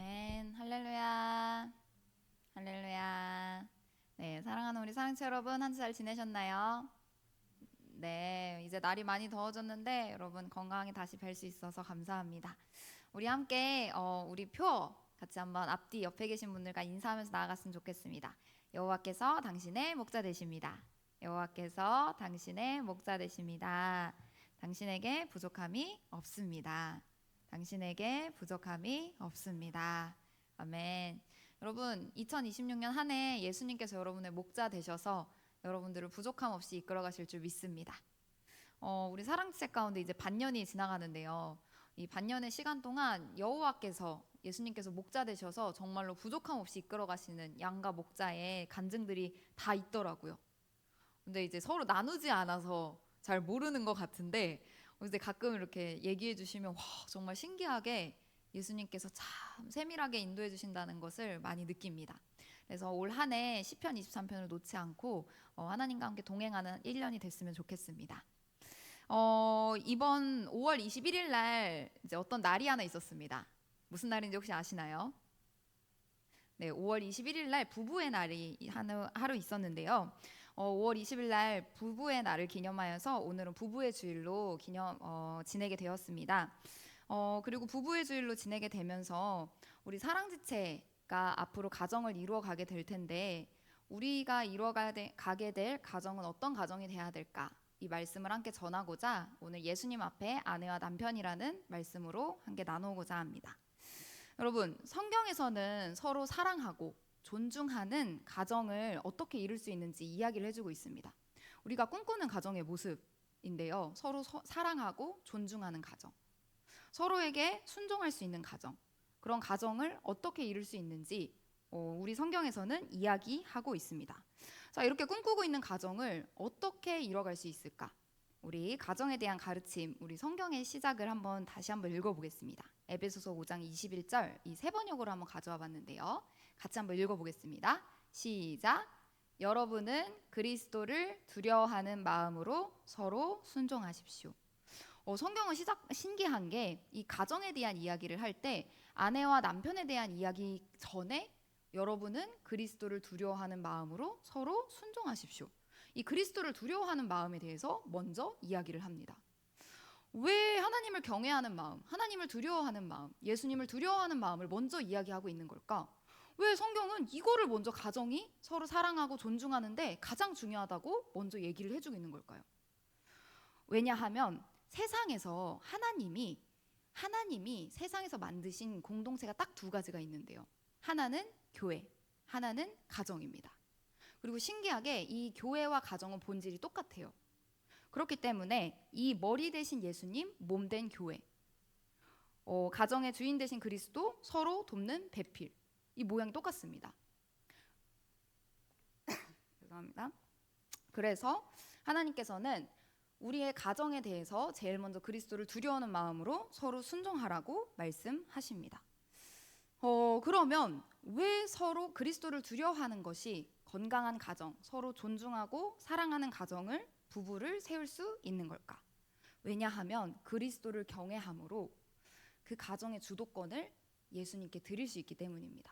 아멘. 할렐루야. 할렐루야. 네, 사랑하는 우리 사랑치 여러분, 한 주 잘 지내셨나요? 네, 이제 날이 많이 더워졌는데 여러분 건강하게 다시 뵐 수 있어서 감사합니다. 우리 함께 우리 표 같이 한번 앞뒤 옆에 계신 분들과 인사하면서 나아갔으면 좋겠습니다. 여호와께서 당신의 목자 되십니다. 여호와께서 당신의 목자 되십니다. 당신에게 부족함이 없습니다. 당신에게 부족함이 없습니다. 아멘. 여러분, 2026년 한 해 예수님께서 여러분의 목자 되셔서 여러분들을 부족함 없이 이끌어 가실 줄 믿습니다. 우리 사랑책 가운데 이제 반년이 지나가는데요. 이 반년의 시간 동안 여호와께서 예수님께서 목자 되셔서 정말로 부족함 없이 이끌어 가시는 양과 목자의 간증들이 다 있더라고요. 근데 이제 서로 나누지 않아서 잘 모르는 것 같은데 이제 가끔 이렇게 얘기해 주시면 와, 정말 신기하게 예수님께서 참 세밀하게 인도해 주신다는 것을 많이 느낍니다. 그래서 올 한 해 시편 23편을 놓지 않고 하나님과 함께 동행하는 1년이 됐으면 좋겠습니다. 이번 5월 21일 날 이제 어떤 날이 하나 있었습니다. 무슨 날인지 혹시 아시나요? 네, 5월 21일 날 부부의 날이 하루 있었는데요. 5월 20일 날 부부의 날을 기념하여서 오늘은 부부의 주일로 지내게 되었습니다. 그리고 부부의 주일로 지내게 되면서 우리 사랑지체가 앞으로 가정을 이루어 가게 될 텐데 우리가 가게 될 가정은 어떤 가정이 돼야 될까? 이 말씀을 함께 전하고자 오늘 예수님 앞에 아내와 남편이라는 말씀으로 함께 나누고자 합니다. 여러분, 성경에서는 서로 사랑하고 존중하는 가정을 어떻게 이룰 수 있는지 이야기를 해주고 있습니다. 우리가 꿈꾸는 가정의 모습인데요. 서로 사랑하고 존중하는 가정, 서로에게 순종할 수 있는 가정, 그런 가정을 어떻게 이룰 수 있는지 우리 성경에서는 이야기하고 있습니다. 자, 이렇게 꿈꾸고 있는 가정을 어떻게 이뤄갈 수 있을까? 우리 가정에 대한 가르침, 우리 성경의 시작을 다시 한번 읽어보겠습니다. 에베소서 5장 21절 이 세 번역으로 한번 가져와 봤는데요. 같이 한번 읽어보겠습니다. 시작. 여러분은 그리스도를 두려워하는 마음으로 서로 순종하십시오. 성경은 신기한 게 이 가정에 대한 이야기를 할 때 아내와 남편에 대한 이야기 전에 여러분은 그리스도를 두려워하는 마음으로 서로 순종하십시오. 이 그리스도를 두려워하는 마음에 대해서 먼저 이야기를 합니다. 왜 하나님을 경외하는 마음, 하나님을 두려워하는 마음, 예수님을 두려워하는 마음을 먼저 이야기하고 있는 걸까? 왜 성경은 이거를 먼저 가정이 서로 사랑하고 존중하는데 가장 중요하다고 먼저 얘기를 해주고 있는 걸까요? 왜냐하면 세상에서 하나님이 세상에서 만드신 공동체가 딱 두 가지가 있는데요. 하나는 교회, 하나는 가정입니다. 그리고 신기하게 이 교회와 가정은 본질이 똑같아요. 그렇기 때문에 이 머리 대신 예수님, 몸 된 교회, 가정의 주인 대신 그리스도, 서로 돕는 배필, 이 모양이 똑같습니다. 죄송합니다. 그래서 하나님께서는 우리의 가정에 대해서 제일 먼저 그리스도를 두려워하는 마음으로 서로 순종하라고 말씀하십니다. 그러면 왜 서로 그리스도를 두려워하는 것이 건강한 가정, 서로 존중하고 사랑하는 가정을 부부를 세울 수 있는 걸까? 왜냐하면 그리스도를 경외함으로 그 가정의 주도권을 예수님께 드릴 수 있기 때문입니다.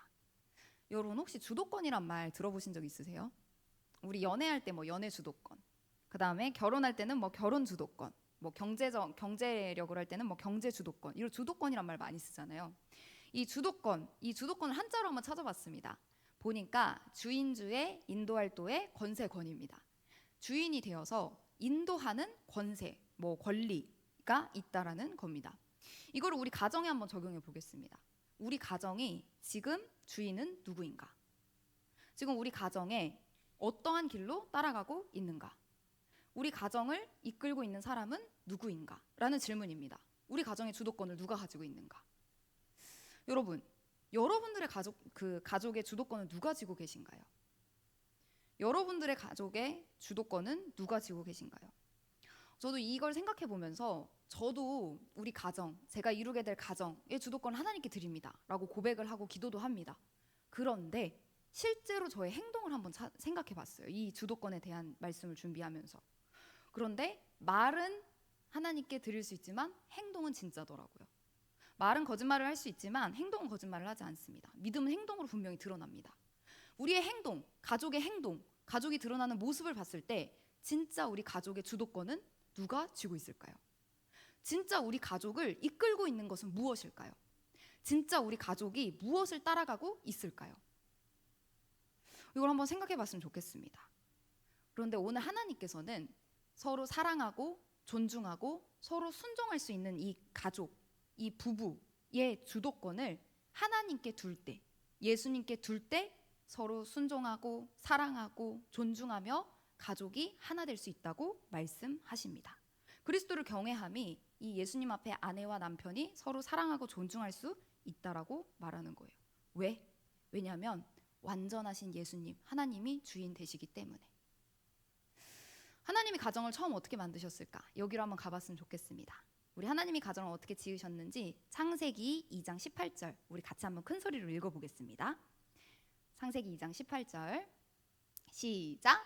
여러분 혹시 주도권이란 말 들어보신 적 있으세요? 우리 연애할 때 연애 주도권, 그 다음에 결혼할 때는 결혼 주도권, 경제력을 할 때는 경제 주도권, 이런 주도권이란 말 많이 쓰잖아요. 이 주도권을 한자로 한번 찾아봤습니다. 보니까 주인주의 인도할도의 권세권입니다. 주인이 되어서 인도하는 권세, 권리가 있다라는 겁니다. 이거를 우리 가정에 한번 적용해 보겠습니다. 우리 가정이 지금 주인은 누구인가? 지금 우리 가정에 어떠한 길로 따라가고 있는가? 우리 가정을 이끌고 있는 사람은 누구인가? 라는 질문입니다. 우리 가정의 주도권을 누가 가지고 있는가? 여러분들의 가족의 주도권은 누가 지고 계신가요? 여러분들의 가족의 주도권은 누가 지고 계신가요? 저도 이걸 생각해 보면서 저도 우리 가정, 제가 이루게 될 가정의 주도권을 하나님께 드립니다 라고 고백을 하고 기도도 합니다. 그런데 실제로 저의 행동을 한번 생각해 봤어요. 이 주도권에 대한 말씀을 준비하면서. 그런데 말은 하나님께 드릴 수 있지만 행동은 진짜더라고요. 말은 거짓말을 할 수 있지만 행동은 거짓말을 하지 않습니다. 믿음은 행동으로 분명히 드러납니다. 우리의 행동, 가족의 행동, 가족이 드러나는 모습을 봤을 때 진짜 우리 가족의 주도권은 누가 쥐고 있을까요? 진짜 우리 가족을 이끌고 있는 것은 무엇일까요? 진짜 우리 가족이 무엇을 따라가고 있을까요? 이걸 한번 생각해 봤으면 좋겠습니다. 그런데 오늘 하나님께서는 서로 사랑하고 존중하고 서로 순종할 수 있는 이 가족, 이 부부의 주도권을 하나님께 둘 때, 예수님께 둘 때 서로 순종하고 사랑하고 존중하며 가족이 하나 될 수 있다고 말씀하십니다. 그리스도를 경외함이 이 예수님 앞에 아내와 남편이 서로 사랑하고 존중할 수 있다라고 말하는 거예요. 왜? 왜냐하면 완전하신 예수님, 하나님이 주인 되시기 때문에. 하나님이 가정을 처음 어떻게 만드셨을까? 여기로 한번 가봤으면 좋겠습니다. 우리 하나님이 가정을 어떻게 지으셨는지 창세기 2장 18절 우리 같이 한번 큰 소리로 읽어보겠습니다. 창세기 2장 18절 시작.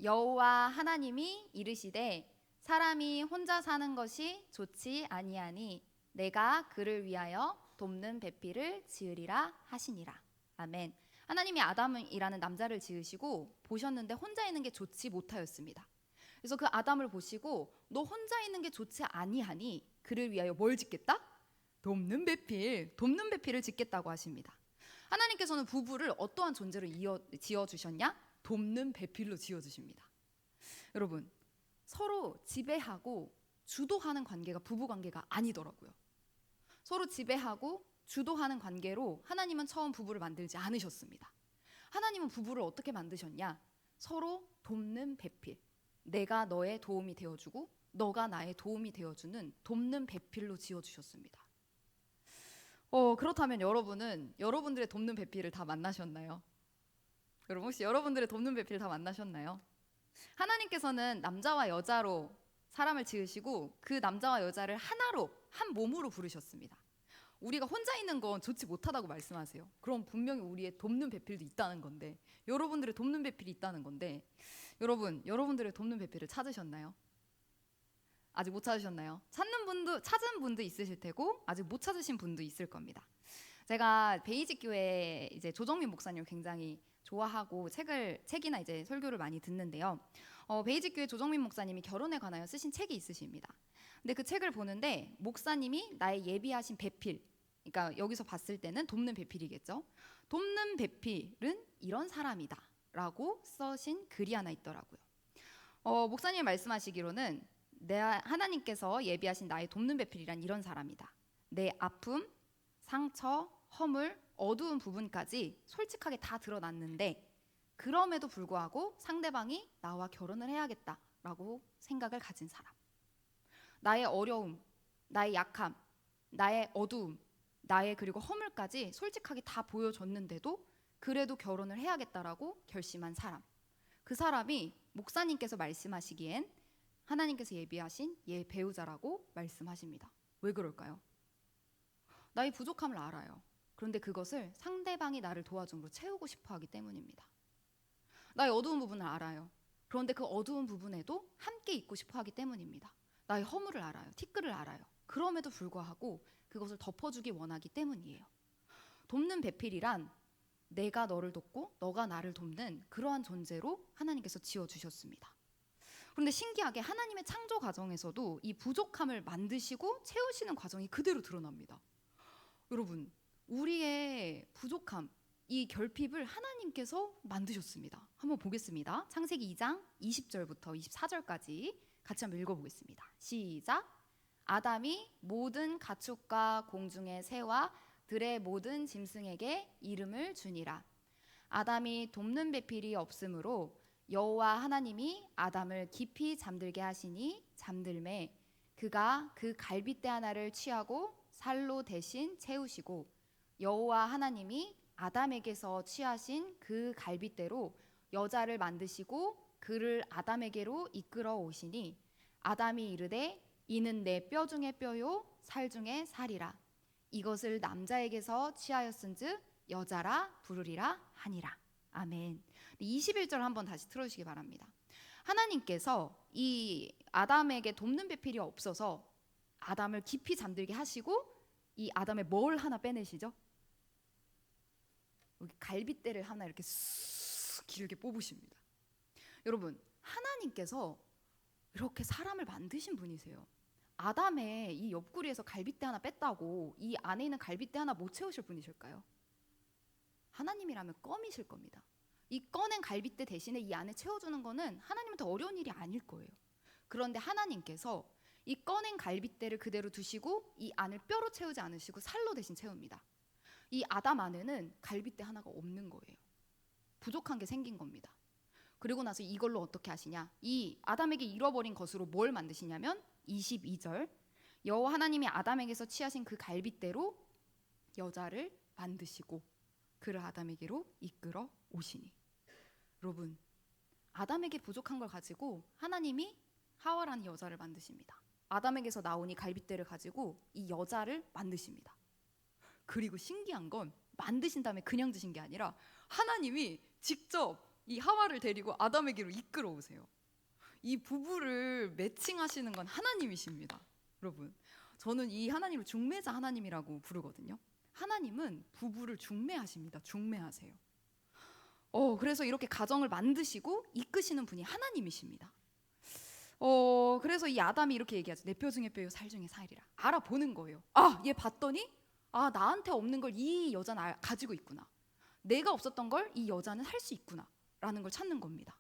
여호와 하나님이 이르시되 사람이 혼자 사는 것이 좋지 아니하니 내가 그를 위하여 돕는 배필을 지으리라 하시니라. 아멘. 하나님이 아담이라는 남자를 지으시고 보셨는데 혼자 있는 게 좋지 못하였습니다. 그래서 그 아담을 보시고 너 혼자 있는 게 좋지 아니하니 그를 위하여 뭘 짓겠다? 돕는 배필을 짓겠다고 하십니다. 하나님께서는 부부를 어떠한 존재로 지어주셨냐? 돕는 배필로 지어주십니다. 여러분, 서로 지배하고 주도하는 관계가 부부 관계가 아니더라고요. 서로 지배하고 주도하는 관계로 하나님은 처음 부부를 만들지 않으셨습니다. 하나님은 부부를 어떻게 만드셨냐? 서로 돕는 배필. 내가 너의 도움이 되어주고 너가 나의 도움이 되어주는 돕는 배필로 지어주셨습니다. 그렇다면 여러분은 여러분들의 돕는 배필을 다 만나셨나요? 여러분 혹시 여러분들의 돕는 배필 다 만나셨나요? 하나님께서는 남자와 여자로 사람을 지으시고 그 남자와 여자를 하나로 한 몸으로 부르셨습니다. 우리가 혼자 있는 건 좋지 못하다고 말씀하세요. 그럼 분명히 우리의 돕는 배필도 있다는 건데, 여러분들의 돕는 배필이 있다는 건데, 여러분들의 돕는 배필을 찾으셨나요? 아직 못 찾으셨나요? 찾은 분도 있으실 테고 아직 못 찾으신 분도 있을 겁니다. 제가 베이직 교회 이제 조정민 목사님 굉장히 좋아하고 책이나 이제 설교를 많이 듣는데요. 베이직 교회 조정민 목사님이 결혼에 관하여 쓰신 책이 있으십니다. 근데 그 책을 보는데 목사님이 나의 예비하신 배필, 그러니까 여기서 봤을 때는 돕는 배필이겠죠. 돕는 배필은 이런 사람이다라고 써신 글이 하나 있더라고요. 목사님이 말씀하시기로는 하나님께서 예비하신 나의 돕는 배필이란 이런 사람이다. 내 아픔, 상처, 허물, 어두운 부분까지 솔직하게 다 드러났는데 그럼에도 불구하고 상대방이 나와 결혼을 해야겠다라고 생각을 가진 사람. 나의 어려움, 나의 약함, 나의 어두움, 나의 그리고 허물까지 솔직하게 다 보여줬는데도 그래도 결혼을 해야겠다라고 결심한 사람. 그 사람이 목사님께서 말씀하시기엔 하나님께서 예비하신 배우자라고 말씀하십니다. 왜 그럴까요? 나의 부족함을 알아요. 그런데 그것을 상대방이 나를 도와줌으로 채우고 싶어 하기 때문입니다. 나의 어두운 부분을 알아요. 그런데 그 어두운 부분에도 함께 있고 싶어 하기 때문입니다. 나의 허물을 알아요. 티끌을 알아요. 그럼에도 불구하고 그것을 덮어주기 원하기 때문이에요. 돕는 배필이란 내가 너를 돕고 너가 나를 돕는 그러한 존재로 하나님께서 지어주셨습니다. 그런데 신기하게 하나님의 창조 과정에서도 이 부족함을 만드시고 채우시는 과정이 그대로 드러납니다. 여러분, 우리의 부족함, 이 결핍을 하나님께서 만드셨습니다. 한번 보겠습니다. 창세기 2장 20절부터 24절까지 같이 한번 읽어보겠습니다. 시작. 아담이 모든 가축과 공중의 새와 들의 모든 짐승에게 이름을 주니라. 아담이 돕는 배필이 없으므로 여호와 하나님이 아담을 깊이 잠들게 하시니 잠들매 그가 그 갈빗대 하나를 취하고 살로 대신 채우시고 여호와 하나님이 아담에게서 취하신 그 갈빗대로 여자를 만드시고 그를 아담에게로 이끌어 오시니 아담이 이르되 이는 내 뼈 중에 뼈요 살 중에 살이라. 이것을 남자에게서 취하였은즉 여자라 부르리라 하니라. 아멘. 21절 한번 다시 틀어주시기 바랍니다. 하나님께서 이 아담에게 돕는 배필이 없어서 아담을 깊이 잠들게 하시고 이 아담의 뭘 하나 빼내시죠? 여기 갈빗대를 하나 이렇게 쑥 길게 뽑으십니다. 여러분, 하나님께서 이렇게 사람을 만드신 분이세요. 아담의 이 옆구리에서 갈빗대 하나 뺐다고 이 안에 있는 갈빗대 하나 못 채우실 분이실까요? 하나님이라면 껌이실 겁니다. 이 꺼낸 갈빗대 대신에 이 안에 채워주는 거는 하나님한테 어려운 일이 아닐 거예요. 그런데 하나님께서 이 꺼낸 갈빗대를 그대로 두시고 이 안을 뼈로 채우지 않으시고 살로 대신 채웁니다. 이 아담 안에는 갈빗대 하나가 없는 거예요. 부족한 게 생긴 겁니다. 그리고 나서 이걸로 어떻게 하시냐? 이 아담에게 잃어버린 것으로 뭘 만드시냐면 22절 여호와 하나님이 아담에게서 취하신 그 갈빗대로 여자를 만드시고 그를 아담에게로 이끌어 오시니. 여러분, 아담에게 부족한 걸 가지고 하나님이 하와라는 여자를 만드십니다. 아담에게서 나온 이 갈빗대를 가지고 이 여자를 만드십니다. 그리고 신기한 건 만드신 다음에 그냥 드신 게 아니라 하나님이 직접 이 하와를 데리고 아담에게로 이끌어 오세요. 이 부부를 매칭하시는 건 하나님이십니다. 여러분, 저는 이 하나님을 중매자 하나님이라고 부르거든요. 하나님은 부부를 중매하십니다. 중매하세요. 그래서 이렇게 가정을 만드시고 이끄시는 분이 하나님이십니다. 그래서 이 아담이 이렇게 얘기하죠. 내 뼈 중에 뼈요 살 중에 살이라. 알아보는 거예요. 얘 봤더니 나한테 없는 걸 이 여자는 가지고 있구나. 내가 없었던 걸 이 여자는 할 수 있구나 라는 걸 찾는 겁니다.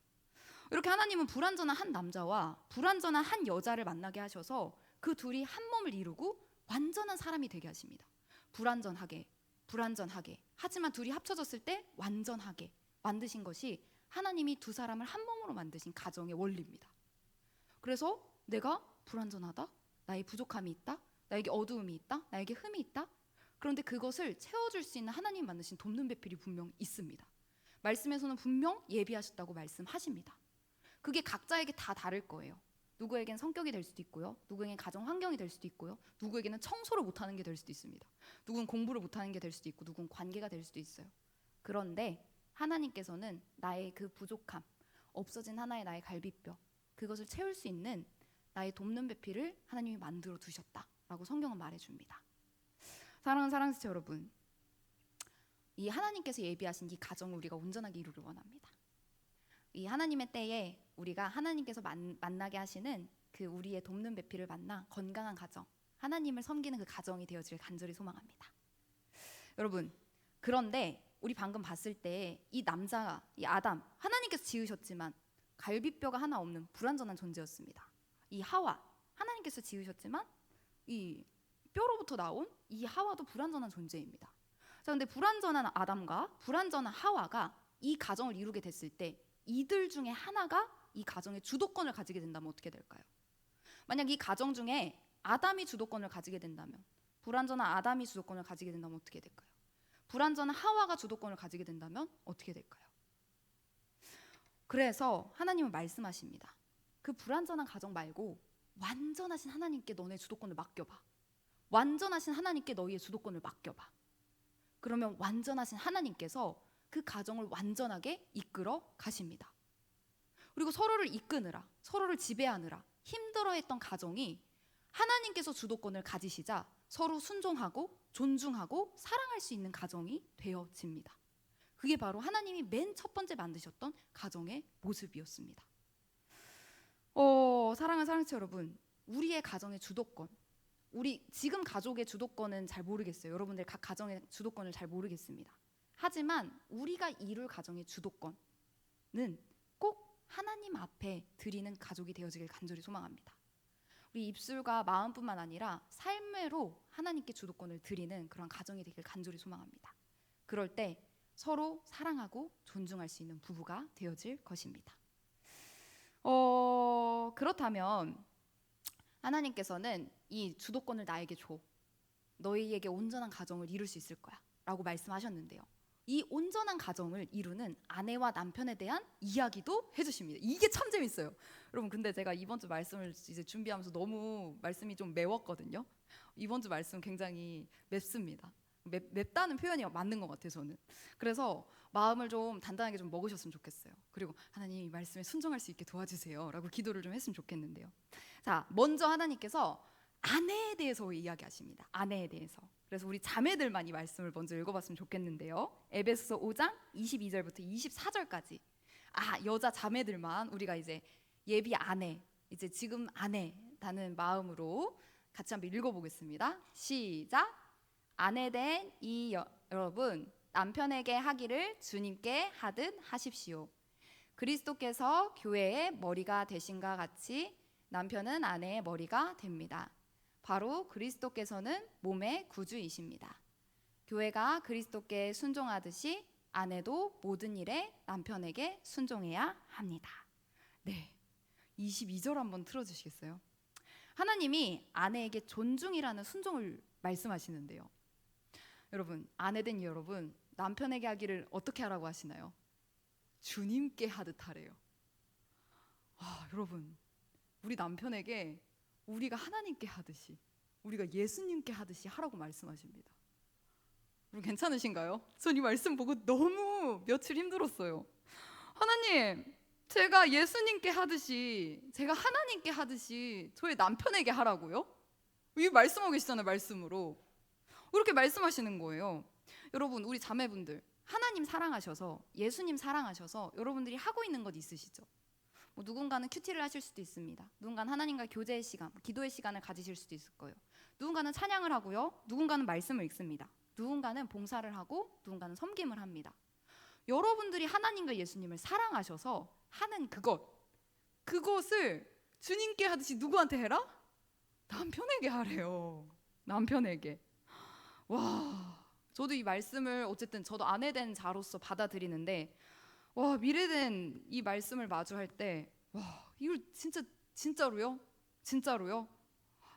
이렇게 하나님은 불완전한 한 남자와 불완전한 한 여자를 만나게 하셔서 그 둘이 한 몸을 이루고 완전한 사람이 되게 하십니다. 불완전하게 하지만 둘이 합쳐졌을 때 완전하게 만드신 것이 하나님이 두 사람을 한 몸으로 만드신 가정의 원리입니다. 그래서 내가 불완전하다, 나의 부족함이 있다, 나에게 어두움이 있다, 나에게 흠이 있다. 그런데 그것을 채워줄 수 있는 하나님 만드신 돕는 배필이 분명 있습니다. 말씀에서는 분명 예비하셨다고 말씀하십니다. 그게 각자에게 다 다를 거예요. 누구에겐 성격이 될 수도 있고요, 누구에겐 가정 환경이 될 수도 있고요, 누구에게는 청소를 못하는 게 될 수도 있습니다. 누군 공부를 못하는 게 될 수도 있고, 누군 관계가 될 수도 있어요. 그런데 하나님께서는 나의 그 부족함, 없어진 하나의 나의 갈비뼈, 그것을 채울 수 있는 나의 돕는 배필을 하나님이 만들어 두셨다라고 성경은 말해줍니다. 사랑하는 사랑지체 여러분, 이 하나님께서 예비하신 이 가정을 우리가 온전하게 이루길 원합니다. 이 하나님의 때에 우리가 하나님께서 만나게 하시는 그 우리의 돕는 배필을 만나 건강한 가정, 하나님을 섬기는 그 가정이 되어지길 간절히 소망합니다. 여러분, 그런데 우리 방금 봤을 때 이 남자, 이 아담, 하나님께서 지으셨지만 갈비뼈가 하나 없는 불완전한 존재였습니다. 이 하와, 하나님께서 지으셨지만 이 뼈로부터 나온 이 하와도 불완전한 존재입니다. 자, 근데 불완전한 아담과 불완전한 하와가 이 가정을 이루게 됐을 때 이들 중에 하나가 이 가정의 주도권을 가지게 된다면 어떻게 될까요? 만약 이 가정 중에 아담이 주도권을 가지게 된다면, 불완전한 아담이 주도권을 가지게 된다면 어떻게 될까요? 불완전한 하와가 주도권을 가지게 된다면 어떻게 될까요? 그래서 하나님은 말씀하십니다. 그 불완전한 가정 말고 완전하신 하나님께 너네 주도권을 맡겨봐. 완전하신 하나님께 너희의 주도권을 맡겨봐. 그러면 완전하신 하나님께서 그 가정을 완전하게 이끌어 가십니다. 그리고 서로를 이끄느라, 서로를 지배하느라 힘들어했던 가정이 하나님께서 주도권을 가지시자 서로 순종하고 존중하고 사랑할 수 있는 가정이 되어집니다. 그게 바로 하나님이 맨 첫 번째 만드셨던 가정의 모습이었습니다. 사랑하는 사랑치 여러분, 우리의 가정의 주도권, 우리 지금 가족의 주도권은 잘 모르겠어요. 여러분들 각 가정의 주도권을 잘 모르겠습니다. 하지만 우리가 이룰 가정의 주도권은 꼭 하나님 앞에 드리는 가족이 되어지길 간절히 소망합니다. 우리 입술과 마음뿐만 아니라 삶으로 하나님께 주도권을 드리는 그런 가정이 되길 간절히 소망합니다. 그럴 때 서로 사랑하고 존중할 수 있는 부부가 되어질 것입니다. 그렇다면 하나님께서는 이 주도권을 나에게 줘. 너희에게 온전한 가정을 이룰 수 있을 거야 라고 말씀하셨는데요. 이 온전한 가정을 이루는 아내와 남편에 대한 이야기도 해주십니다. 이게 참 재밌어요. 여러분, 근데 제가 이번 주 말씀을 이제 준비하면서 너무 말씀이 좀 매웠거든요. 이번 주 말씀 굉장히 맵습니다. 맵다는 표현이 맞는 것 같아요, 저는. 그래서 마음을 좀 단단하게 좀 먹으셨으면 좋겠어요. 그리고 하나님 이 말씀에 순종할 수 있게 도와주세요 라고 기도를 좀 했으면 좋겠는데요. 자, 먼저 하나님께서 아내에 대해서 이야기하십니다. 아내에 대해서. 그래서 우리 자매들만 이 말씀을 먼저 읽어봤으면 좋겠는데요. 에베소서 5장 22절부터 24절까지. 여자 자매들만 우리가 이제 예비 아내, 이제 지금 아내라는 마음으로 같이 한번 읽어보겠습니다. 시작. 아내 된 이 여러분, 남편에게 하기를 주님께 하듯 하십시오. 그리스도께서 교회의 머리가 되신과 같이 남편은 아내의 머리가 됩니다. 바로 그리스도께서는 몸의 구주이십니다. 교회가 그리스도께 순종하듯이 아내도 모든 일에 남편에게 순종해야 합니다. 네, 22절 한번 틀어주시겠어요? 하나님이 아내에게 존중이라는 순종을 말씀하시는데요. 여러분, 아내된 여러분, 남편에게 하기를 어떻게 하라고 하시나요? 주님께 하듯 하래요. 여러분, 우리 남편에게 우리가 하나님께 하듯이, 우리가 예수님께 하듯이 하라고 말씀하십니다. 여러분, 괜찮으신가요? 전 이 말씀 보고 너무 며칠 힘들었어요. 하나님, 제가 예수님께 하듯이, 제가 하나님께 하듯이 저의 남편에게 하라고요? 이 말씀하고 계시잖아요. 말씀으로 그렇게 말씀하시는 거예요. 여러분, 우리 자매분들 하나님 사랑하셔서, 예수님 사랑하셔서 여러분들이 하고 있는 것 있으시죠? 누군가는 큐티를 하실 수도 있습니다. 누군가는 하나님과 교제의 시간, 기도의 시간을 가지실 수도 있을 거예요. 누군가는 찬양을 하고요. 누군가는 말씀을 읽습니다. 누군가는 봉사를 하고 누군가는 섬김을 합니다. 여러분들이 하나님과 예수님을 사랑하셔서 하는 그것을 주님께 하듯이 누구한테 해라? 남편에게 하래요. 남편에게. 저도 이 말씀을 어쨌든 저도 아내 된 자로서 받아들이는데, 미래된 이 말씀을 마주할 때, 이걸 진짜로요? 진짜로요?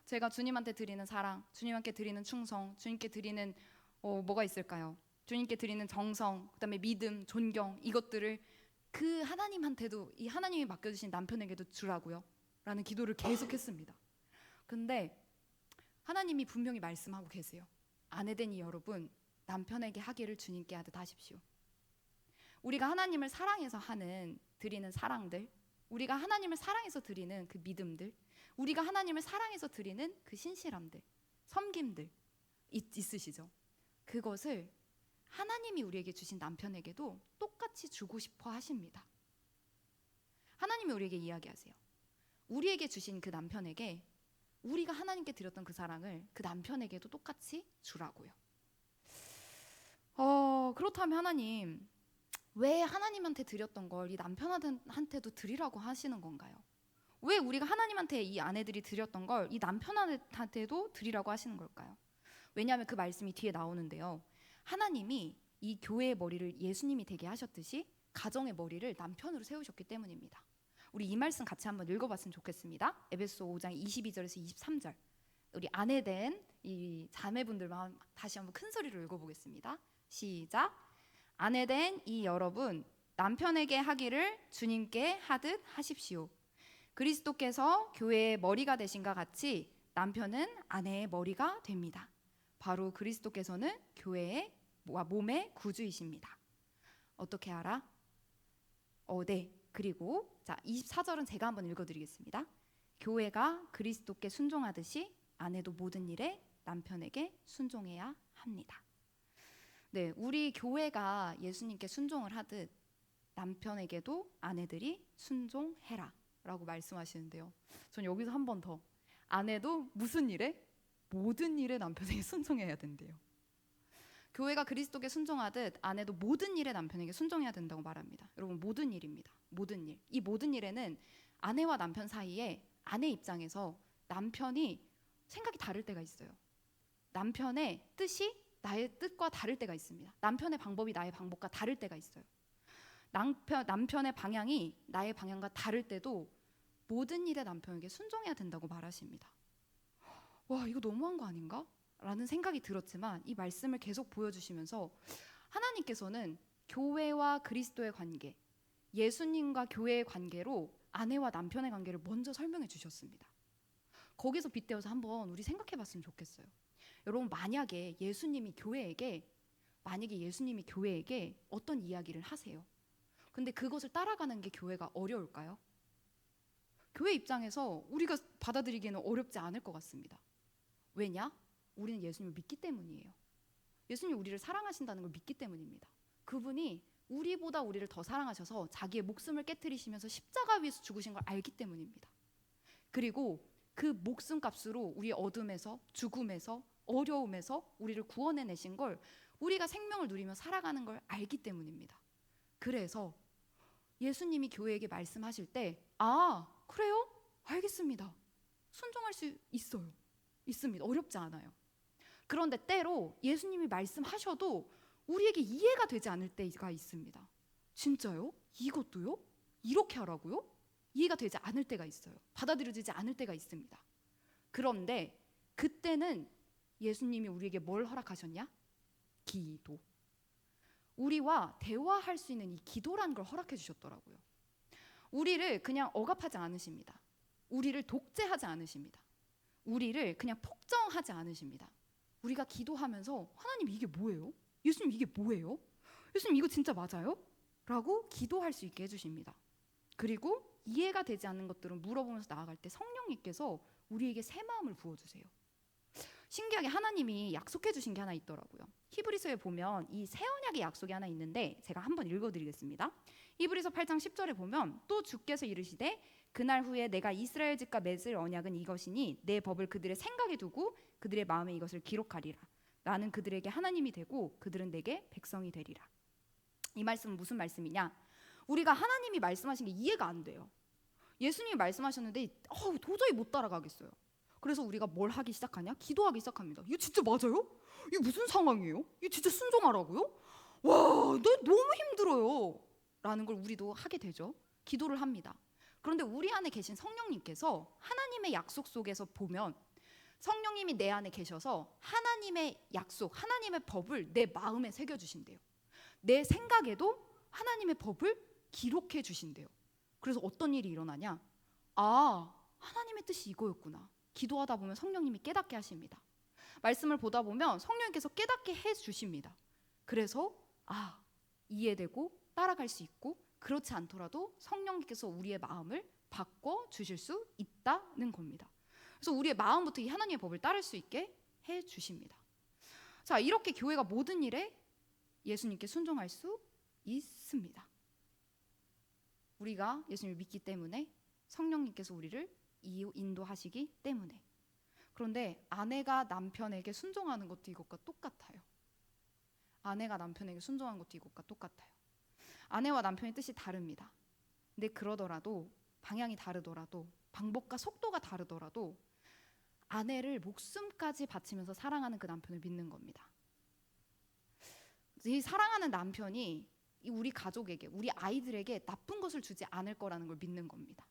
제가 주님한테 드리는 사랑, 주님께 드리는 충성, 주님께 드리는 뭐가 있을까요? 주님께 드리는 정성, 그다음에 믿음, 존경, 이것들을 그 하나님한테도, 이 하나님이 맡겨주신 남편에게도 주라고요 라는 기도를 계속했습니다. 근데 하나님이 분명히 말씀하고 계세요. 아내된 이 여러분, 남편에게 하기를 주님께 하듯 하십시오. 우리가 하나님을 사랑해서 드리는 사랑들, 우리가 하나님을 사랑해서 드리는 그 믿음들, 우리가 하나님을 사랑해서 드리는 그 신실함들, 섬김들 있으시죠? 그것을 하나님이 우리에게 주신 남편에게도 똑같이 주고 싶어 하십니다. 하나님이 우리에게 이야기하세요. 우리에게 주신 그 남편에게 우리가 하나님께 드렸던 그 사랑을 그 남편에게도 똑같이 주라고요. 그렇다면 하나님, 왜 하나님한테 드렸던 걸 이 남편한테도 드리라고 하시는 건가요? 왜 우리가 하나님한테 이 아내들이 드렸던 걸 이 남편한테도 드리라고 하시는 걸까요? 왜냐하면 그 말씀이 뒤에 나오는데요. 하나님이 이 교회의 머리를 예수님이 되게 하셨듯이 가정의 머리를 남편으로 세우셨기 때문입니다. 우리 이 말씀 같이 한번 읽어봤으면 좋겠습니다. 에베소 5장 22절에서 23절. 우리 아내된 이 자매분들만 다시 한번 큰 소리로 읽어보겠습니다. 시작. 아내된 이 여러분, 남편에게 하기를 주님께 하듯 하십시오. 그리스도께서 교회의 머리가 되신과 같이 남편은 아내의 머리가 됩니다. 바로 그리스도께서는 교회의 몸의 구주이십니다. 어떻게 알아? 네. 그리고 24절은 제가 한번 읽어드리겠습니다. 교회가 그리스도께 순종하듯이 아내도 모든 일에 남편에게 순종해야 합니다. 네, 우리 교회가 예수님께 순종을 하듯 남편에게도 아내들이 순종해라 라고 말씀하시는데요. 전 여기서 한 번 더, 아내도 무슨 일에? 모든 일에 남편에게 순종해야 된대요. 교회가 그리스도께 순종하듯 아내도 모든 일에 남편에게 순종해야 된다고 말합니다. 여러분, 모든 일입니다. 모든 일. 이 모든 일에는 아내와 남편 사이에 아내 입장에서 남편이 생각이 다를 때가 있어요. 남편의 뜻이 나의 뜻과 다를 때가 있습니다. 남편의 방법이 나의 방법과 다를 때가 있어요. 남편의 방향이 나의 방향과 다를 때도 모든 일에 남편에게 순종해야 된다고 말하십니다. 이거 너무한 거 아닌가? 라는 생각이 들었지만 이 말씀을 계속 보여주시면서 하나님께서는 교회와 그리스도의 관계, 예수님과 교회의 관계로 아내와 남편의 관계를 먼저 설명해 주셨습니다. 거기서 빗대어서 한번 우리 생각해 봤으면 좋겠어요. 여러분, 만약에 예수님이 교회에게 어떤 이야기를 하세요. 근데 그것을 따라가는 게 교회가 어려울까요? 교회 입장에서 우리가 받아들이기에는 어렵지 않을 것 같습니다. 왜냐? 우리는 예수님을 믿기 때문이에요. 예수님이 우리를 사랑하신다는 걸 믿기 때문입니다. 그분이 우리보다 우리를 더 사랑하셔서 자기의 목숨을 깨트리시면서 십자가 위에서 죽으신 걸 알기 때문입니다. 그리고 그 목숨값으로 우리 어둠에서, 죽음에서, 어려움에서 우리를 구원해내신 걸 우리가 생명을 누리며 살아가는 걸 알기 때문입니다. 그래서 예수님이 교회에게 말씀하실 때 그래요? 알겠습니다. 순종할 수 있어요. 있습니다. 어렵지 않아요. 그런데 때로 예수님이 말씀하셔도 우리에게 이해가 되지 않을 때가 있습니다. 진짜요? 이것도요? 이렇게 하라고요? 이해가 되지 않을 때가 있어요. 받아들여지지 않을 때가 있습니다. 그런데 그때는 예수님이 우리에게 뭘 허락하셨냐? 기도. 우리와 대화할 수 있는 이 기도라는 걸 허락해 주셨더라고요. 우리를 그냥 억압하지 않으십니다. 우리를 독재하지 않으십니다. 우리를 그냥 폭정하지 않으십니다. 우리가 기도하면서 하나님 이게 뭐예요? 예수님 이게 뭐예요? 예수님 이거 진짜 맞아요? 라고 기도할 수 있게 해주십니다. 그리고 이해가 되지 않는 것들은 물어보면서 나아갈 때 성령님께서 우리에게 새 마음을 부어주세요. 신기하게 하나님이 약속해 주신 게 하나 있더라고요. 히브리서에 보면 이 새 언약의 약속이 하나 있는데 제가 한번 읽어드리겠습니다. 히브리서 8장 10절에 보면 또 주께서 이르시되 그날 후에 내가 이스라엘 집과 맺을 언약은 이것이니 내 법을 그들의 생각에 두고 그들의 마음에 이것을 기록하리라. 나는 그들에게 하나님이 되고 그들은 내게 백성이 되리라. 이 말씀은 무슨 말씀이냐? 우리가 하나님이 말씀하신 게 이해가 안 돼요. 예수님이 말씀하셨는데 도저히 못 따라가겠어요. 그래서 우리가 뭘 하기 시작하냐? 기도하기 시작합니다. 이거 진짜 맞아요? 이게 무슨 상황이에요? 이거 진짜 순종하라고요? 와, 너무 힘들어요. 라는 걸 우리도 하게 되죠. 기도를 합니다. 그런데 우리 안에 계신 성령님께서 하나님의 약속 속에서 보면 성령님이 내 안에 계셔서 하나님의 약속, 하나님의 법을 내 마음에 새겨주신대요. 내 생각에도 하나님의 법을 기록해 주신대요. 그래서 어떤 일이 일어나냐? 하나님의 뜻이 이거였구나. 기도하다 보면 성령님이 깨닫게 하십니다. 말씀을 보다 보면 성령님께서 깨닫게 해주십니다. 그래서 이해되고 따라갈 수 있고, 그렇지 않더라도 성령님께서 우리의 마음을 바꿔주실 수 있다는 겁니다. 그래서 우리의 마음부터 이 하나님의 법을 따를 수 있게 해주십니다. 자, 이렇게 교회가 모든 일에 예수님께 순종할 수 있습니다. 우리가 예수님을 믿기 때문에, 성령님께서 우리를 인도하시기 때문에. 그런데 아내가 남편에게 순종하는 것도 이것과 똑같아요. 아내가 남편에게 순종하는 것도 이것과 똑같아요. 아내와 남편의 뜻이 다릅니다. 근데 그러더라도, 방향이 다르더라도, 방법과 속도가 다르더라도 아내를 목숨까지 바치면서 사랑하는 그 남편을 믿는 겁니다. 이 사랑하는 남편이 우리 가족에게, 우리 아이들에게 나쁜 것을 주지 않을 거라는 걸 믿는 겁니다.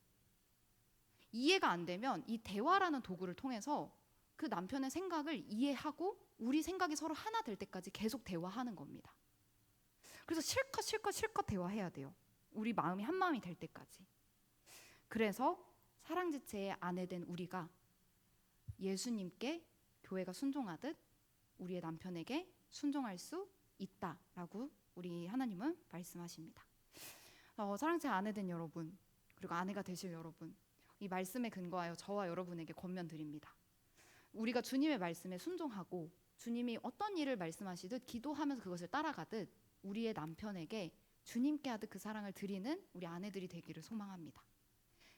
이해가 안 되면 이 대화라는 도구를 통해서 그 남편의 생각을 이해하고 우리 생각이 서로 하나 될 때까지 계속 대화하는 겁니다. 그래서 실컷 대화해야 돼요. 우리 마음이 한 마음이 될 때까지. 그래서 사랑지체의 아내 된 우리가 예수님께 교회가 순종하듯 우리의 남편에게 순종할 수 있다라고 우리 하나님은 말씀하십니다. 사랑지체 아내 된 여러분, 그리고 아내가 되실 여러분, 이 말씀에 근거하여 저와 여러분에게 권면드립니다. 우리가 주님의 말씀에 순종하고 주님이 어떤 일을 말씀하시듯 기도하면서 그것을 따라가듯 우리의 남편에게 주님께 하듯 그 사랑을 드리는 우리 아내들이 되기를 소망합니다.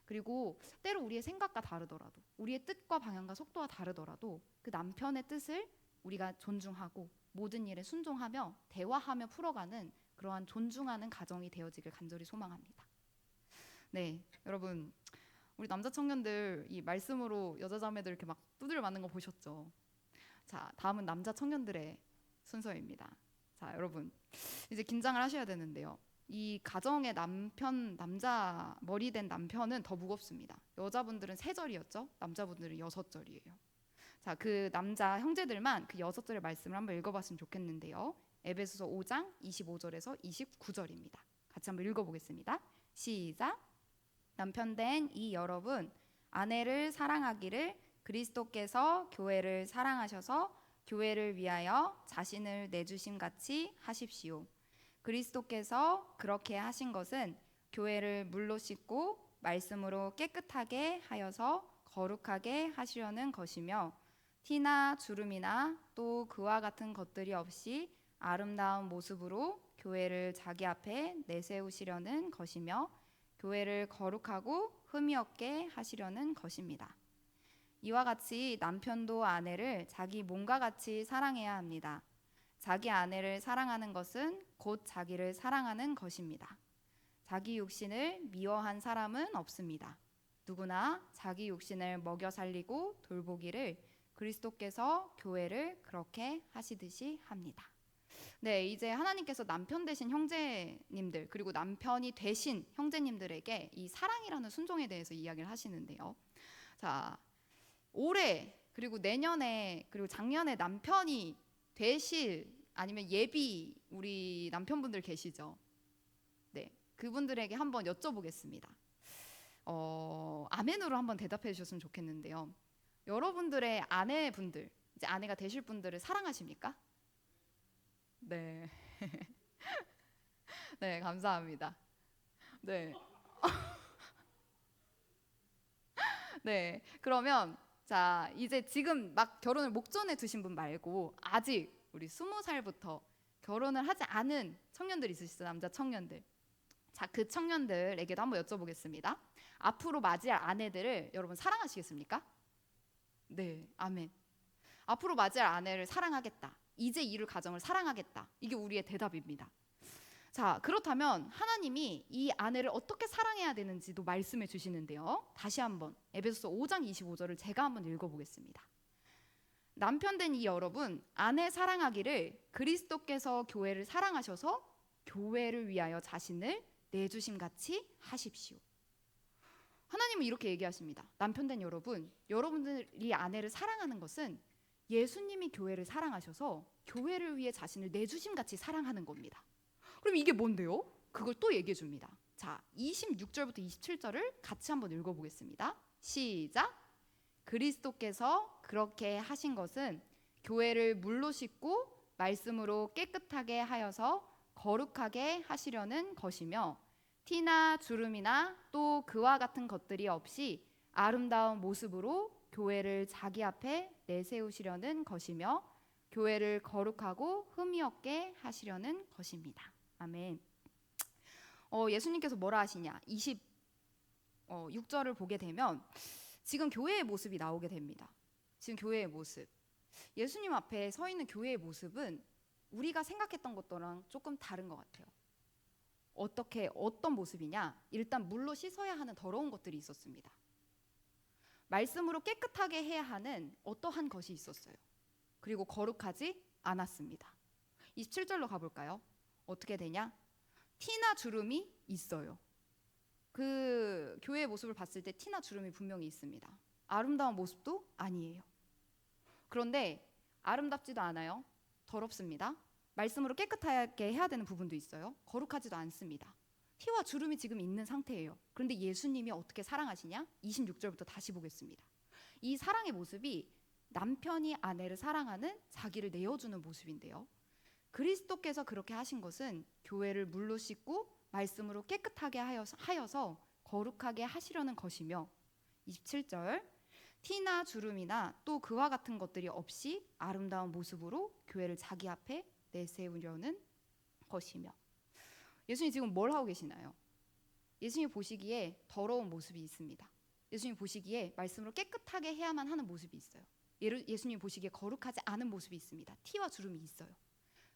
그리고 때로 우리의 생각과 다르더라도, 우리의 뜻과 방향과 속도가 다르더라도 그 남편의 뜻을 우리가 존중하고 모든 일에 순종하며 대화하며 풀어가는 그러한 존중하는 가정이 되어지길 간절히 소망합니다. 네, 여러분, 우리 남자 청년들 이 말씀으로 여자 자매들 이렇게 막 두드려 맞는 거 보셨죠? 자, 다음은 남자 청년들의 순서입니다. 자, 여러분, 이제 긴장을 하셔야 되는데요. 이 가정의 남자 머리 된 남편은 더 무겁습니다. 여자분들은 3절이었죠? 남자분들은 6절이에요. 자, 그 남자 형제들만 그 6절의 말씀을 한번 읽어봤으면 좋겠는데요. 에베소서 5장 25절에서 29절입니다. 같이 한번 읽어보겠습니다. 시작. 남편 된 이 여러분, 아내를 사랑하기를 그리스도께서 교회를 사랑하셔서 교회를 위하여 자신을 내주심 같이 하십시오. 그리스도께서 그렇게 하신 것은 교회를 물로 씻고 말씀으로 깨끗하게 하여서 거룩하게 하시려는 것이며, 티나 주름이나 또 그와 같은 것들이 없이 아름다운 모습으로 교회를 자기 앞에 내세우시려는 것이며 교회를 거룩하고 흠이 없게 하시려는 것입니다. 이와 같이 남편도 아내를 자기 몸과 같이 사랑해야 합니다. 자기 아내를 사랑하는 것은 곧 자기를 사랑하는 것입니다. 자기 육신을 미워한 사람은 없습니다. 누구나 자기 육신을 먹여 살리고 돌보기를 그리스도께서 교회를 그렇게 하시듯이 합니다. 네, 이제 하나님께서 남편 되신 형제님들 그리고 남편이 되신 형제님들에게 이 사랑이라는 순종에 대해서 이야기를 하시는데요. 자, 올해 그리고 내년에 그리고 작년에 남편이 되실 아니면 예비 우리 남편분들 계시죠? 네, 그분들에게 한번 여쭤보겠습니다. 아멘으로 한번 대답해 주셨으면 좋겠는데요. 여러분들의 아내분들, 이제 아내가 되실 분들을 사랑하십니까? 네. 네, 감사합니다. 네. 네. 그러면 자, 이제 지금 막 결혼을 목전에 두신 분 말고 아직 우리 20살부터 결혼을 하지 않은 청년들 있으시죠? 남자 청년들. 자, 그 청년들에게도 한번 여쭤보겠습니다. 앞으로 맞이할 아내들을 여러분 사랑하시겠습니까? 네, 아멘. 앞으로 맞이할 아내를 사랑하겠다. 이제 이룰 가정을 사랑하겠다. 이게 우리의 대답입니다. 자, 그렇다면 하나님이 이 아내를 어떻게 사랑해야 되는지도 말씀해 주시는데요. 다시 한번 에베소서 5장 25절을 제가 한번 읽어보겠습니다. 남편 된 이 여러분, 아내 사랑하기를 그리스도께서 교회를 사랑하셔서 교회를 위하여 자신을 내주심 같이 하십시오. 하나님은 이렇게 얘기하십니다. 남편 된 여러분, 여러분들이 아내를 사랑하는 것은 예수님이 교회를 사랑하셔서 교회를 위해 자신을 내주심 같이 사랑하는 겁니다. 그럼 이게 뭔데요? 그걸 또 얘기해 줍니다. 자, 26절부터 27절을 같이 한번 읽어보겠습니다. 시작. 그리스도께서 그렇게 하신 것은 교회를 물로 씻고 말씀으로 깨끗하게 하여서 거룩하게 하시려는 것이며 티나 주름이나 또 그와 같은 것들이 없이 아름다운 모습으로 교회를 자기 앞에 내세우시려는 것이며 교회를 거룩하고 흠이 없게 하시려는 것입니다. 아멘. 예수님께서 뭐라 하시냐? 26절을 보게 되면 지금 교회의 모습이 나오게 됩니다. 지금 교회의 모습. 예수님 앞에 서 있는 교회의 모습은 우리가 생각했던 것들랑 조금 다른 것 같아요. 어떤 모습이냐? 일단 물로 씻어야 하는 더러운 것들이 있었습니다. 말씀으로 깨끗하게 해야 하는 어떠한 것이 있었어요. 그리고 거룩하지 않았습니다. 27절로 가볼까요? 어떻게 되냐? 티나 주름이 있어요. 그 교회의 모습을 봤을 때 티나 주름이 분명히 있습니다. 아름다운 모습도 아니에요. 그런데 아름답지도 않아요. 더럽습니다. 말씀으로 깨끗하게 해야 되는 부분도 있어요. 거룩하지도 않습니다. 티와 주름이 지금 있는 상태예요. 그런데 예수님이 어떻게 사랑하시냐? 26절부터 다시 보겠습니다. 이 사랑의 모습이 남편이 아내를 사랑하는 자기를 내어주는 모습인데요. 그리스도께서 그렇게 하신 것은 교회를 물로 씻고 말씀으로 깨끗하게 하여서 거룩하게 하시려는 것이며 27절 티나 주름이나 또 그와 같은 것들이 없이 아름다운 모습으로 교회를 자기 앞에 내세우려는 것이며 예수님 지금 뭘 하고 계시나요? 예수님 보시기에 더러운 모습이 있습니다. 예수님 보시기에 말씀으로 깨끗하게 해야만 하는 모습이 있어요. 예수님 보시기에 거룩하지 않은 모습이 있습니다. 티와 주름이 있어요.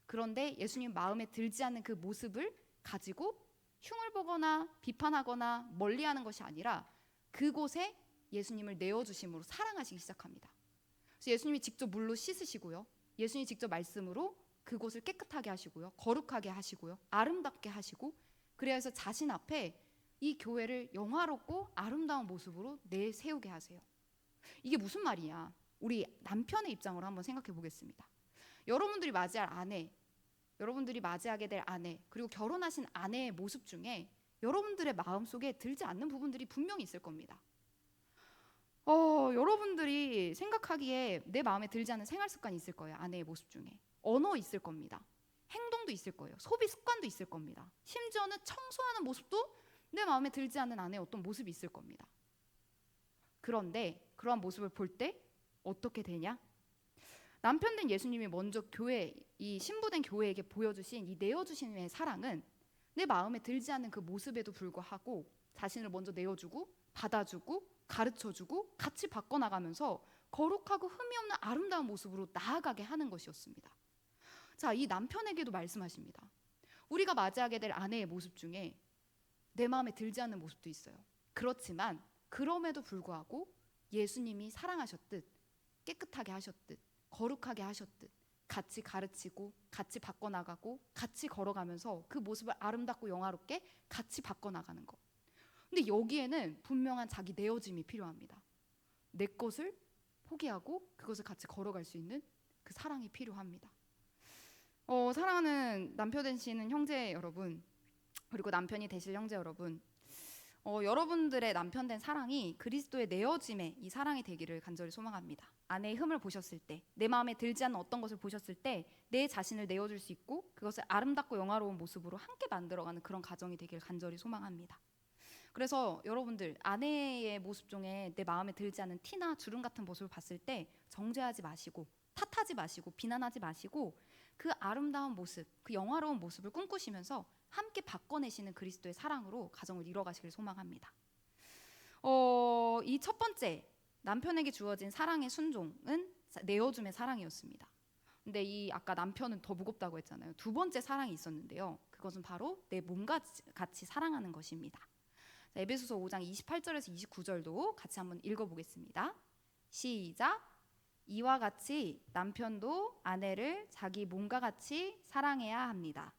그런데 예수님 마음에 들지 않는 그 모습을 가지고 흉을 보거나 비판하거나 멀리하는 것이 아니라 그곳에 예수님을 내어주심으로 사랑하시기 시작합니다. 그래서 예수님이 직접 물로 씻으시고요. 예수님이 직접 말씀으로 그곳을 깨끗하게 하시고요. 거룩하게 하시고요. 아름답게 하시고 그래서 자신 앞에 이 교회를 영화롭고 아름다운 모습으로 내세우게 하세요. 이게 무슨 말이냐? 우리 남편의 입장으로 한번 생각해 보겠습니다. 여러분들이 맞이할 아내, 여러분들이 맞이하게 될 아내, 그리고 결혼하신 아내의 모습 중에 여러분들의 마음속에 들지 않는 부분들이 분명히 있을 겁니다. 여러분들이 생각하기에 내 마음에 들지 않는 생활 습관이 있을 거예요. 아내의 모습 중에. 언어 있을 겁니다. 행동도 있을 거예요. 소비 습관도 있을 겁니다. 심지어는 청소하는 모습도 내 마음에 들지 않는 아내의 어떤 모습이 있을 겁니다. 그런데 그러한 모습을 볼 때 어떻게 되냐? 남편이 아내를 사랑하는 자기 육신을 미워하는 사람은 없습니다. 누구나 자기 육신을 먹여 살리고 돌보기를 그리스도께서 교회를 그렇게 하시듯이 합니다. 남편 된 예수님이 먼저 교회, 이 신부된 교회에게 보여주신 이 내어주심의 사랑은 내 마음에 들지 않는 그 모습에도 불구하고 자신을 먼저 내어주고 받아주고 가르쳐주고 같이 바꿔나가면서 거룩하고 흠이 없는 아름다운 모습으로 나아가게 하는 것이었습니다. 자, 이 남편에게도 말씀하십니다. 우리가 맞이하게 될 아내의 모습 중에 내 마음에 들지 않는 모습도 있어요. 그렇지만 그럼에도 불구하고 예수님이 사랑하셨듯, 깨끗하게 하셨듯, 거룩하게 하셨듯 같이 가르치고 같이 바꿔나가고 같이 걸어가면서 그 모습을 아름답고 영화롭게 같이 바꿔나가는 것. 근데 여기에는 분명한 자기 내어짐이 필요합니다. 내 것을 포기하고 그것을 같이 걸어갈 수 있는 그 사랑이 필요합니다. 사랑하는 남편 되시는 형제 여러분, 그리고 남편이 되실 형제 여러분, 여러분들의 남편 된 사랑이 그리스도의 내어짐의 이 사랑이 되기를 간절히 소망합니다. 아내의 흠을 보셨을 때, 내 마음에 들지 않는 어떤 것을 보셨을 때 내 자신을 내어줄 수 있고 그것을 아름답고 영화로운 모습으로 함께 만들어가는 그런 가정이 되기를 간절히 소망합니다. 그래서 여러분들, 아내의 모습 중에 내 마음에 들지 않는 티나 주름 같은 모습을 봤을 때 정죄하지 마시고 탓하지 마시고 비난하지 마시고 그 아름다운 모습, 그 영화로운 모습을 꿈꾸시면서 함께 바꿔내시는 그리스도의 사랑으로 가정을 이뤄가시길 소망합니다. 이 첫 번째, 남편에게 주어진 사랑의 순종은 내어줌의 사랑이었습니다. 근데 이 아까 남편은 더 무겁다고 했잖아요. 두 번째 사랑이 있었는데요. 그것은 바로 내 몸과 같이 사랑하는 것입니다. 자, 에베소서 5장 28절에서 29절도 같이 한번 읽어보겠습니다. 시작. 이와 같이 남편도 아내를 자기 몸과 같이 사랑해야 합니다.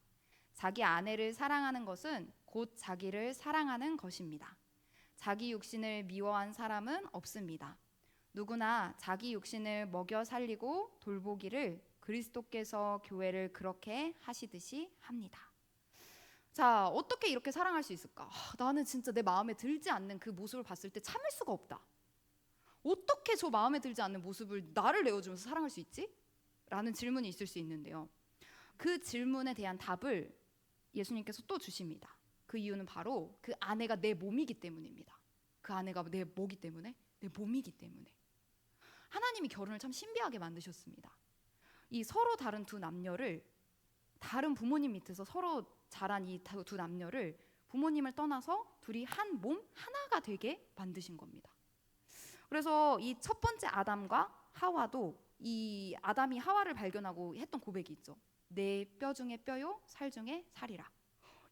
자기 아내를 사랑하는 것은 곧 자기를 사랑하는 것입니다. 자기 육신을 미워한 사람은 없습니다. 누구나 자기 육신을 먹여 살리고 돌보기를 그리스도께서 교회를 그렇게 하시듯이 합니다. 자, 어떻게 이렇게 사랑할 수 있을까? 나는 진짜 내 마음에 들지 않는 그 모습을 봤을 때 참을 수가 없다. 어떻게 저 마음에 들지 않는 모습을 나를 내어주면서 사랑할 수 있지? 라는 질문이 있을 수 있는데요. 그 질문에 대한 답을 예수님께서 또 주십니다. 그 이유는 바로 그 아내가 내 몸이기 때문입니다. 그 아내가 내 뭐기 때문에? 내 몸이기 때문에. 하나님이 결혼을 참 신비하게 만드셨습니다. 이 서로 다른 두 남녀를, 다른 부모님 밑에서 서로 자란 이 두 남녀를 부모님을 떠나서 둘이 한 몸 하나가 되게 만드신 겁니다. 그래서 이 첫 번째 아담과 하와도 이 아담이 하와를 발견하고 했던 고백이 있죠. 내 뼈 중에 뼈요, 살 중에 살이라.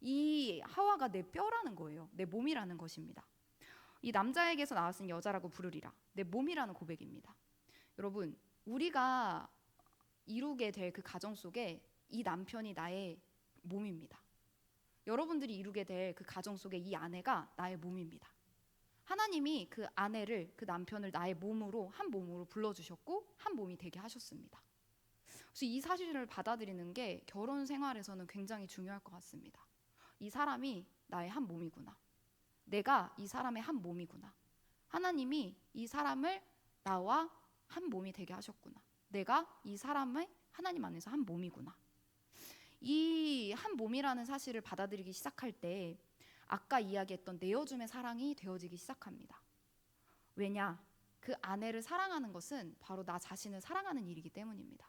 이 하와가 내 뼈라는 거예요. 내 몸이라는 것입니다. 이 남자에게서 나왔으니 여자라고 부르리라. 내 몸이라는 고백입니다. 여러분, 우리가 이루게 될 그 가정 속에 이 남편이 나의 몸입니다. 여러분들이 이루게 될 그 가정 속에 이 아내가 나의 몸입니다. 하나님이 그 아내를, 그 남편을 나의 몸으로, 한 몸으로 불러주셨고 한 몸이 되게 하셨습니다. 그래서 이 사실을 받아들이는 게 결혼 생활에서는 굉장히 중요할 것 같습니다. 이 사람이 나의 한 몸이구나. 내가 이 사람의 한 몸이구나. 하나님이 이 사람을 나와 한 몸이 되게 하셨구나. 내가 이 사람의 하나님 안에서 한 몸이구나. 이 한 몸이라는 사실을 받아들이기 시작할 때 아까 이야기했던 내어줌의 사랑이 되어지기 시작합니다. 왜냐? 그 아내를 사랑하는 것은 바로 나 자신을 사랑하는 일이기 때문입니다.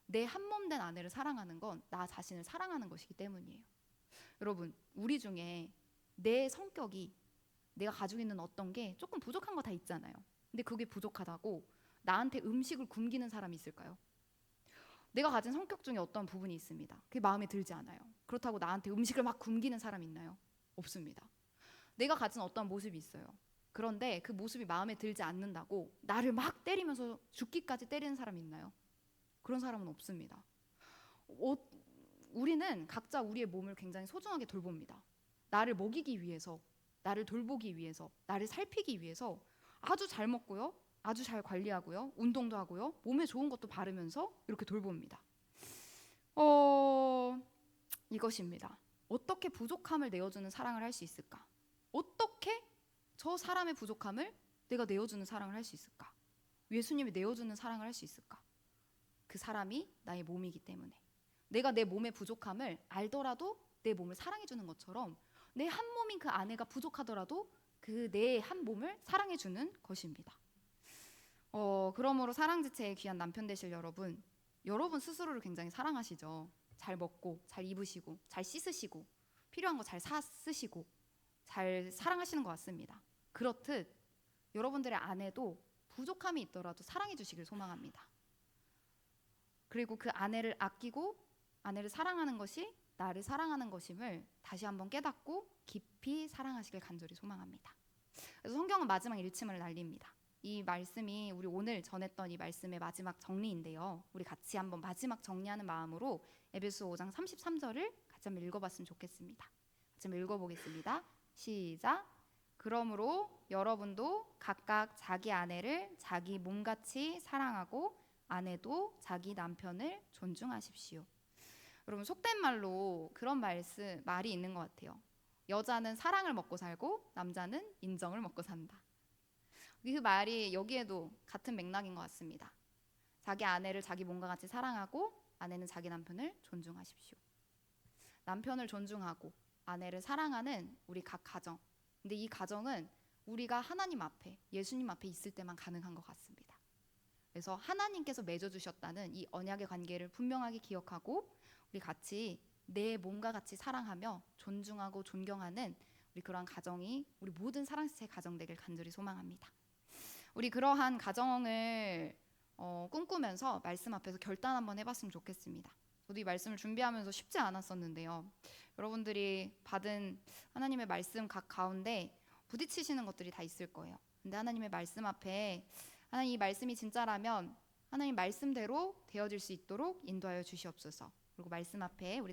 내 한 몸 된 아내를 사랑하는 건 나 자신을 사랑하는 것이기 때문이에요. 여러분, 우리 중에 내 성격이, 내가 가지고 있는 어떤 게 조금 부족한 거 다 있잖아요. 근데 그게 부족하다고 나한테 음식을 굶기는 사람이 있을까요? 내가 가진 성격 중에 어떤 부분이 있습니다. 그게 마음에 들지 않아요. 그렇다고 나한테 음식을 막 굶기는 사람 있나요? 없습니다. 내가 가진 어떤 모습이 있어요. 그런데 그 모습이 마음에 들지 않는다고 나를 막 때리면서 죽기까지 때리는 사람 있나요? 그런 사람은 없습니다. 우리는 각자 우리의 몸을 굉장히 소중하게 돌봅니다. 나를 먹이기 위해서, 나를 돌보기 위해서, 나를 살피기 위해서 아주 잘 먹고요, 아주 잘 관리하고요, 운동도 하고요, 몸에 좋은 것도 바르면서 이렇게 돌봅니다. 이것입니다. 어떻게 부족함을 내어주는 사랑을 할 수 있을까? 어떻게 저 사람의 부족함을 내가 내어주는 사랑을 할 수 있을까? 예수님이 내어주는 사랑을 할 수 있을까? 그 사람이 나의 몸이기 때문에. 내가 내 몸의 부족함을 알더라도 내 몸을 사랑해주는 것처럼 내 한 몸인 그 아내가 부족하더라도 그 내 한 몸을 사랑해주는 것입니다. 그러므로 사랑지체의 귀한 남편 되실 여러분, 여러분 스스로를 굉장히 사랑하시죠. 잘 먹고, 잘 입으시고, 잘 씻으시고, 필요한 거 잘 사 쓰시고, 잘 사랑하시는 것 같습니다. 그렇듯 여러분들의 아내도 부족함이 있더라도 사랑해 주시길 소망합니다. 그리고 그 아내를 아끼고 아내를 사랑하는 것이 나를 사랑하는 것임을 다시 한번 깨닫고 깊이 사랑하시길 간절히 소망합니다. 그래서 성경은 마지막 일침을 날립니다. 이 말씀이 우리 오늘 전했던 이 말씀의 마지막 정리인데요. 우리 같이 한번 마지막 정리하는 마음으로 에베소 5장 33절을 같이 한번 읽어봤으면 좋겠습니다. 같이 한번 읽어보겠습니다. 시작. 그러므로 여러분도 각각 자기 아내를 자기 몸같이 사랑하고 아내도 자기 남편을 존중하십시오. 여러분 속된 말로 그런 말이 있는 것 같아요. 여자는 사랑을 먹고 살고 남자는 인정을 먹고 산다. 그 말이 여기에도 같은 맥락인 것 같습니다. 자기 아내를 자기 몸과 같이 사랑하고 아내는 자기 남편을 존중하십시오. 남편을 존중하고 아내를 사랑하는 우리 각 가정. 근데 이 가정은 우리가 하나님 앞에, 예수님 앞에 있을 때만 가능한 것 같습니다. 그래서 하나님께서 맺어주셨다는 이 언약의 관계를 분명하게 기억하고 우리 같이 내 몸과 같이 사랑하며 존중하고 존경하는 우리 그러한 가정이 우리 모든 사랑지체 가정 되길 간절히 소망합니다. 우리 그러한 가정을 꿈꾸면서 말씀 앞에서 결단 한번 해봤으면 좋겠습니다. 저도 이 말씀을 준비하면서 쉽지 않았었는데요. 여러분들이 받은 하나님의 말씀 각 가운데 부딪히시는 것들이 다 있을 거예요. 근데 하나님의 말씀 앞에 하나님 이 말씀이 진짜라면 하나님 말씀대로 되어질 수 있도록 인도하여 주시옵소서. 그리고 말씀 앞에 우리